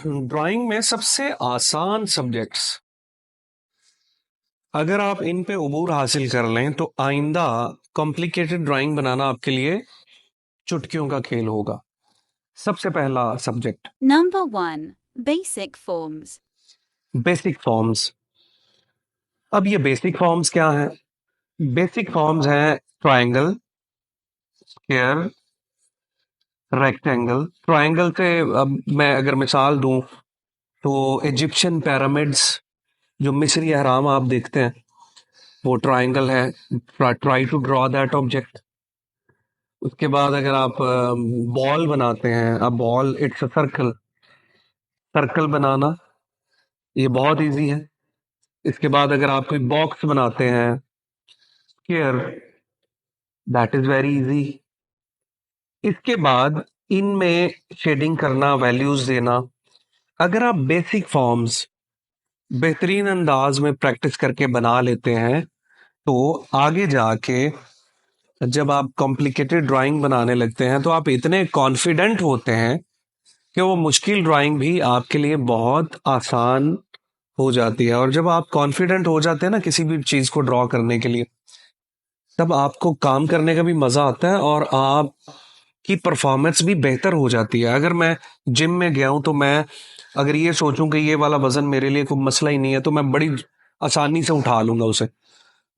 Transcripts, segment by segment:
Drawing में सबसे आसान सब्जेक्ट्स, अगर आप इन पे उबूर हासिल कर लें तो आइंदा कॉम्प्लिकेटेड ड्राइंग बनाना आपके लिए चुटकियों का खेल होगा। सबसे पहला subject Number 1. Basic forms. Basic forms. अब ये बेसिक फॉर्म्स क्या हैं? बेसिक फॉर्म्स हैं ट्रायंगल, स्क्वायर, रेक्टेंगल। ट्रायंगल से अब मैं अगर मिसाल दूं तो इजिप्शियन पिरामिड्स, जो मिस्री अहराम आप देखते हैं, वो ट्रायंगल है। Try to draw that object. उसके बाद अगर आप बॉल बनाते हैं, अब ball it's a circle, circle बनाना ये बहुत इजी है। इसके बाद अगर आप कोई बॉक्स बनाते हैं, square, that is very easy. इसके बाद इनमें शेडिंग करना, वैल्यूज देना। अगर आप बेसिक फॉर्म्स बेहतरीन अंदाज में प्रैक्टिस करके बना लेते हैं तो आगे जाके जब आप कॉम्प्लिकेटेड ड्राइंग बनाने लगते हैं तो आप इतने कॉन्फिडेंट होते हैं कि वो मुश्किल ड्राइंग भी आपके लिए बहुत आसान हो जाती है। और जब आप कॉन्फिडेंट हो जाते हैं ना किसी भी चीज को ड्रॉ करने के लिए, तब आपको काम करने का भी मजा आता है और आपकी परफॉर्मेंस भी बेहतर हो जाती है। अगर मैं जिम में गया हूं तो मैं अगर ये सोचूं कि ये वाला वजन मेरे लिए कोई मसला ही नहीं है तो मैं बड़ी आसानी से उठा लूंगा उसे,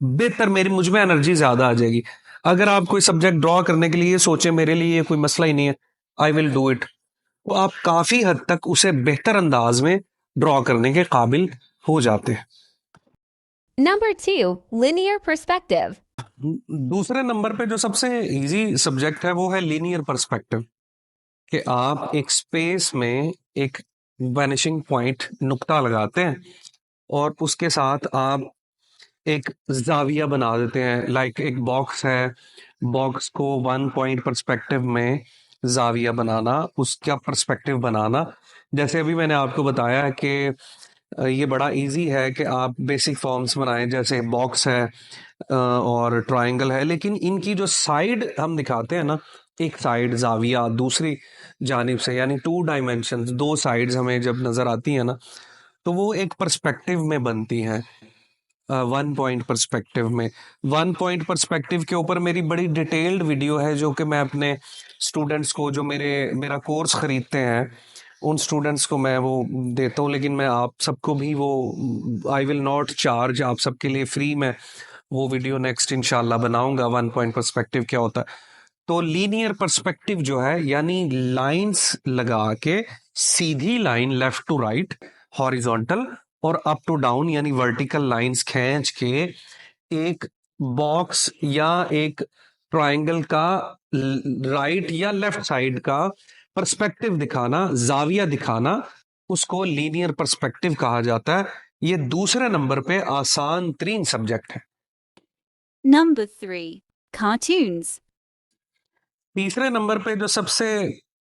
बेहतर मेरी मुझ में एनर्जी ज्यादा आ जाएगी। अगर आप कोई सब्जेक्ट ड्रॉ करने के लिए सोचे मेरे लिए ये कोई मसला ही नहीं है, आई विल डू इट, तो आप काफी हद तक उसे बेहतर अंदाज में ड्रॉ करने के काबिल हो जाते हैं। Number 2. Linear perspective. दूसरे नंबर पे जो सबसे इजी सब्जेक्ट है वो है लीनियर पर्सपेक्टिव, कि आप एक स्पेस में एक वैनिशिंग पॉइंट नुक्ता लगाते हैं और उसके साथ आप एक जाविया बना देते हैं। लाइक एक बॉक्स है, बॉक्स को वन पॉइंट पर्सपेक्टिव में जाविया बनाना, उसका पर्सपेक्टिव बनाना। जैसे अभी मैंने आपको बताया है कि ये बड़ा इजी है कि आप बेसिक फॉर्म्स बनाएं, जैसे बॉक्स है और ट्रायंगल है, लेकिन इनकी जो साइड हम दिखाते हैं ना, एक साइड जाविया, दूसरी जानिब से, यानी टू डायमेंशन, दो साइड्स हमें जब नजर आती है ना, तो वो एक पर्सपेक्टिव में बनती हैं। वन पॉइंट पर्सपेक्टिव में, वन पॉइंट पर्सपेक्टिव के ऊपर मेरी बड़ी डिटेल्ड वीडियो है जो कि मैं अपने स्टूडेंट्स को, जो मेरा कोर्स खरीदते हैं, उन स्टूडेंट्स को मैं वो देता हूँ। लेकिन मैं आप सबको भी वो, आई विल नॉट चार्ज, आप सबके लिए फ्री में वो वीडियो नेक्स्ट इंशाल्लाह बनाऊंगा, वन पॉइंट पर्सपेक्टिव क्या होता है। तो लीनियर पर्सपेक्टिव जो है, यानी लाइंस लगा के, सीधी line left to right, horizontal, और अप टू डाउन यानी वर्टिकल लाइंस खींच के एक बॉक्स या एक ट्रायंगल का राइट या लेफ्ट साइड का पर्सपेक्टिव दिखाना, जाविया दिखाना, उसको लीनियर पर्सपेक्टिव कहा जाता है। ये दूसरे नंबर पे आसान तरीन सब्जेक्ट है। Number 3. Cartoons. तीसरे नंबर पे जो सबसे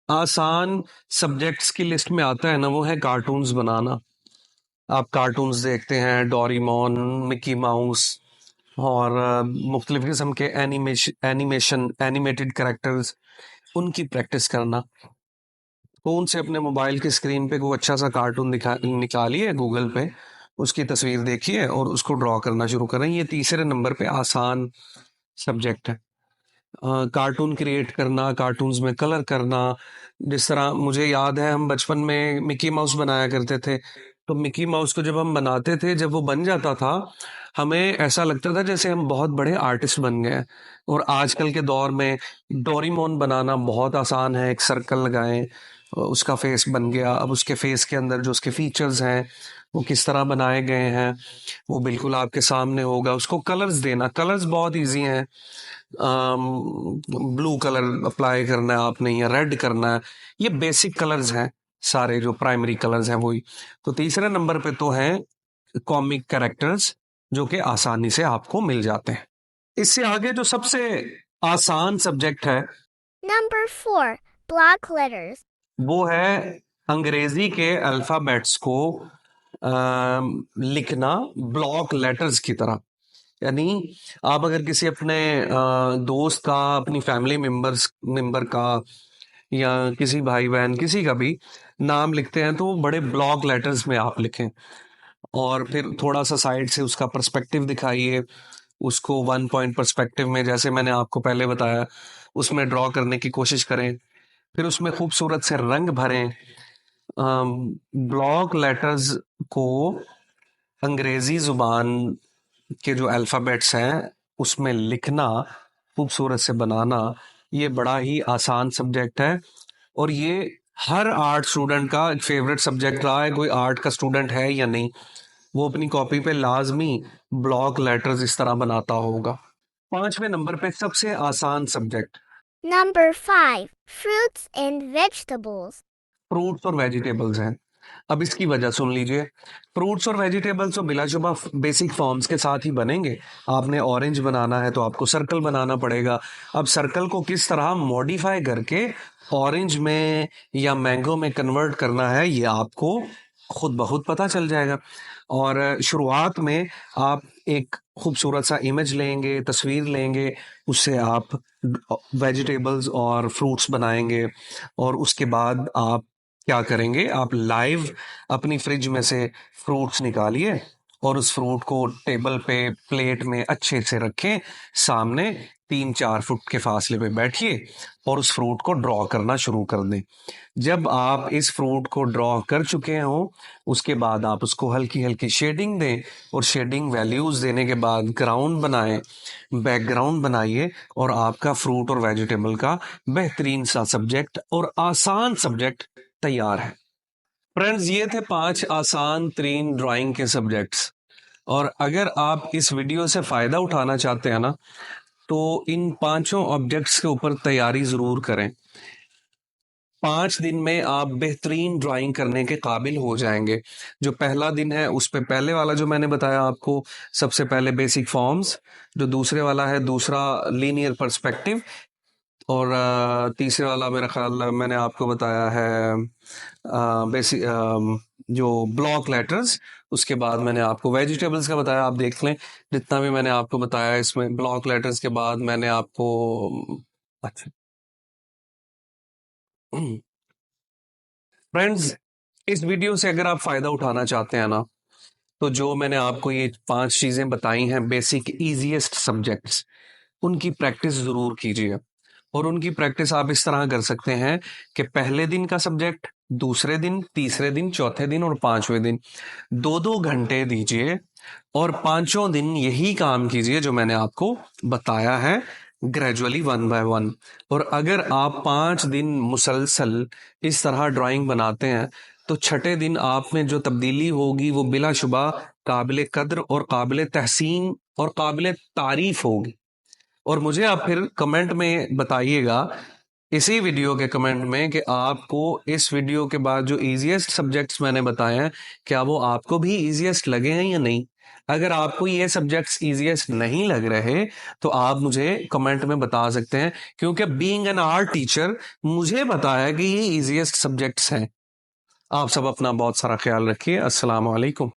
आसान सब्जेक्ट्स की लिस्ट में आता है ना, वो है कार्टून्स बनाना। आप कार्टून्स देखते हैं, डोरेमोन, मिकी माउस, और मुख्तलिफ किस्म के एनिमेशन एनिमेटेड कैरेक्टर्स, उनकी प्रैक्टिस करना। फोन से अपने मोबाइल की स्क्रीन पे कोई अच्छा सा कार्टून निकालिए गूगल पे, उसकी तस्वीर देखिए और उसको ड्रॉ करना शुरू करें। ये तीसरे नंबर पे आसान सब्जेक्ट है। कार्टून क्रिएट करना, कार्टून्स में कलर करना। जिस तरह मुझे याद है, हम बचपन में मिकी माउस बनाया करते थे, तो मिकी माउस को जब हम बनाते थे, जब वो बन जाता था, हमें ऐसा लगता था जैसे हम बहुत बड़े आर्टिस्ट बन गए हैं। और आजकल के दौर में डोरेमोन बनाना बहुत आसान है। एक सर्कल लगाएं, उसका फेस बन गया। अब उसके फेस के अंदर जो उसके फीचर्स हैं वो किस तरह बनाए गए हैं वो बिल्कुल आपके सामने होगा। उसको कलर्स देना, कलर्स बहुत इजी हैं। ब्लू कलर अप्लाई करना है आपने या रेड करना है, ये बेसिक कलर्स हैं, सारे जो प्राइमरी कलर्स हैं वही। तो तीसरे नंबर पे तो हैं कॉमिक कैरेक्टर्स, जो कि आसानी से आपको मिल जाते हैं। इससे आगे जो सबसे आसान सब्जेक्ट है, Number 4. Block letters. वो है अंग्रेजी के अल्फाबेट्स को लिखना ब्लॉक लेटर्स की तरह। यानी आप अगर किसी अपने दोस्त का, अपनी फैमिली मेंबर का, या किसी भाई बहन किसी का भी नाम लिखते हैं तो वो बड़े ब्लॉक लेटर्स में आप लिखें, और फिर थोड़ा सा साइड से उसका पर्सपेक्टिव दिखाइए, उसको 1 पॉइंट पर्सपेक्टिव में, जैसे मैंने आपको पहले बताया, उसमें ड्रॉ करने की कोशिश करें। फिर उसमें खूबसूरत से रंग भरें। ब्लॉक लेटर्स को अंग्रेजी जुबान के जो अल्फ़ाबेट्स हैं उसमें लिखना, खूबसूरत से बनाना, ये बड़ा ही आसान सब्जेक्ट है, और ये हर आर्ट स्टूडेंट का एक फेवरेट सब्जेक्ट रहा है। कोई आर्ट का स्टूडेंट है या नहीं, वो अपनी कॉपी पे लाजमी ब्लॉक लेटर्स इस तरह बनाता होगा। 5वें नंबर पे सबसे आसान subject Number 5. Fruits and vegetables. Fruits और वेजिटेबल्स हैं। अब इसकी वजह सुन लीजिए। फ्रूट्स और वेजिटेबल्स तो बिलाशुबा बेसिक फॉर्म्स के साथ ही बनेंगे। आपने ऑरेंज बनाना है तो आपको सर्कल बनाना पड़ेगा। अब सर्कल को किस तरह मॉडिफाई करके ऑरेंज में या मैंगो में कन्वर्ट करना है, ये आपको खुद बहुत पता चल जाएगा। और शुरुआत में आप एक खूबसूरत सा इमेज लेंगे, तस्वीर लेंगे, उससे आप वेजिटेबल्स और फ्रूट्स बनाएंगे, और उसके बाद आप क्या करेंगे, आप लाइव अपनी फ्रिज में से फ्रूट्स निकालिए और उस फ्रूट को टेबल पे प्लेट में अच्छे से रखें, सामने 3-4 फुट के फासले पे बैठिए और उस फ्रूट को ड्रॉ करना शुरू कर दें। जब आप इस फ्रूट को ड्रॉ कर चुके हों, उसके बाद आप उसको हल्की हल्की शेडिंग दें, और शेडिंग वैल्यूज देने के बाद ग्राउंड बनाएं, बैकग्राउंड बनाइए, और आपका फ्रूट और वेजिटेबल का बेहतरीन सा सब्जेक्ट और आसान सब्जेक्ट तैयार है। फ्रेंड्स, ये थे 5 आसान तरीन ड्राइंग के सब्जेक्ट्स, और अगर आप इस वीडियो से फ़ायदा उठाना चाहते हैं ना, तो इन 5 ऑब्जेक्ट्स के ऊपर तैयारी ज़रूर करें। 5 दिन में आप बेहतरीन ड्राइंग करने के काबिल हो जाएंगे। जो पहला दिन है उस पे पहले वाला जो मैंने बताया आपको, सबसे पहले बेसिक फॉर्म्स, जो दूसरे वाला है दूसरा लीनियर पर्सपेक्टिव, और तीसरे वाला मेरा ख्याल मैंने आपको बताया है बेसिक जो ब्लॉक लेटर्स। उसके बाद मैंने आपको वेजिटेबल्स का बताया, आप देख लें जितना भी मैंने आपको बताया इसमें ब्लॉक लेटर्स के बाद मैंने आपको अच्छा फ्रेंड्स, इस वीडियो से अगर आप फायदा उठाना चाहते हैं ना, तो जो मैंने आपको ये 5 चीजें बताई हैं, बेसिक इजीएस्ट सब्जेक्ट्स, उनकी प्रैक्टिस जरूर कीजिए। और उनकी प्रैक्टिस आप इस तरह कर सकते हैं कि पहले दिन का सब्जेक्ट, दूसरे दिन, तीसरे दिन, चौथे दिन और 5वें दिन 2-2 घंटे दीजिए, और 5 दिन यही काम कीजिए जो मैंने आपको बताया है, ग्रेजुअली 1 बाय 1। और अगर आप 5 दिन मुसलसल इस तरह ड्राइंग बनाते हैं, तो छठे दिन आप में जो तब्दीली होगी वो बिलाशुबा काबिल कद्र और काबिल तहसीन और काबिल तारीफ होगी। और मुझे आप फिर कमेंट में बताइएगा, इसी वीडियो के कमेंट में, कि आपको इस वीडियो के बाद जो इजीएस्ट सब्जेक्ट्स मैंने बताए हैं, क्या वो आपको भी इजीएस्ट लगे हैं या नहीं। अगर आपको ये सब्जेक्ट्स इजीएस्ट नहीं लग रहे तो आप मुझे कमेंट में बता सकते हैं, क्योंकि बीइंग एन आर्ट टीचर मुझे पता है कि ये इजीएस्ट सब्जेक्ट्स हैं। आप सब अपना बहुत सारा ख्याल रखिए। अस्सलाम वालेकुम।